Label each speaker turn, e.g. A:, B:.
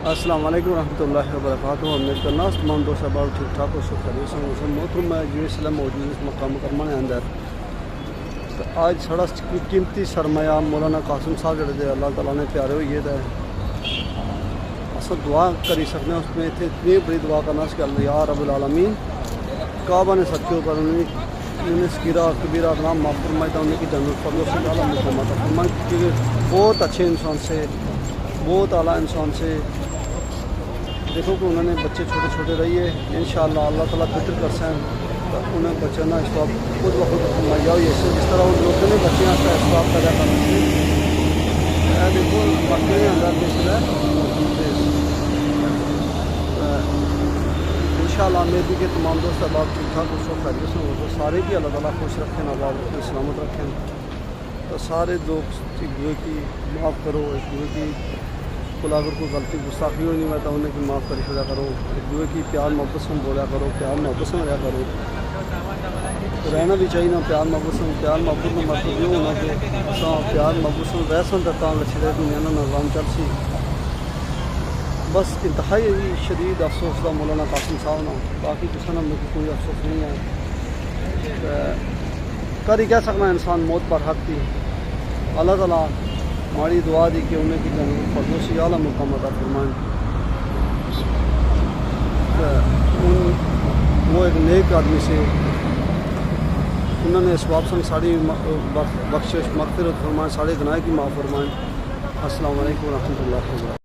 A: السلام علیکم ورحمۃ اللہ وبرکاتہ. امید کرنا تمام دوست احباب ٹھیک ٹھاک اور سب خیریت سے محترم میں اسلام موجود اس مقام کرمان اندر. تو آج سڑا قیمتی سرمایہ مولانا قاسم صاحب جڑے اللہ تعالیٰ نے پیارے ہوئے ہے اصل دعا کری سکتے اس میں اتنی بڑی دعا کرنا کہ اللہ یا رب العالمین کعبہ نے سچوں پر انہیں سکیرہ کبیرہ نام معاف فرمائے تھا انہیں کی جنت فضل سے اعلیٰ مقامات فرمائے کیونکہ بہت اچھے انسان سے بہت اعلیٰ انسان سے دیکھو کہ انہوں نے بچے چھوٹے چھوٹے رہیے انشاءاللہ اللہ تعالیٰ بہتر کر سیں تو انہیں بچے نہ اس وقت خود بخود فرمایا ہوئی ہے جس طرح ان لوگوں نے بچیاں کا اسباب پیدا کرنا ہے. دیکھو باقی اندر دیکھ رہا ہے انشاءاللہ امید ہے کہ تمام دوست احباب ٹھیک ٹھاک اس وقت خیریت سے ہو تو سارے کی اللہ تعالیٰ خوش رکھیں آباد رکھیں سلامت رکھیں. تو سارے دوست ایک دوسرے کی معاف کرو ایک دوسرے کی کل اگر کوئی غلطی گستاخی ہوئی نہیں میں تو انہیں کی معاف کر دیا کرو ایک دوسرے کی پیار محبت سے بولا کرو پیار محبت سے رہا کرو تو رہنا بھی چاہیے نا پیار محبت سے پیار محبت میں مطلب یہ ہونا کہ پیار محبت سے رہ سن دیتا ہوں اچھی رہے دنیا نا نظام چل سی بس انتہائی شدید افسوس تھا مولانا قاسم صاحب نا باقی کسی نے مجھے کوئی افسوس نہیں ہے. کر ہی کہہ سکنا انسان موت پر حق تھی اللہ تعالیٰ ہماری دعا دی کہ انہیں کی جنت فردوسی اعلیٰ مقام عطا فرمائیں. وہ ایک نیک آدمی سے انہوں نے اسباب سے ساری بخشش مغفرت فرمائیں سارے گناہ کی معاف فرمائیں. السلام علیکم ورحمۃ اللہ وبرکاتہ.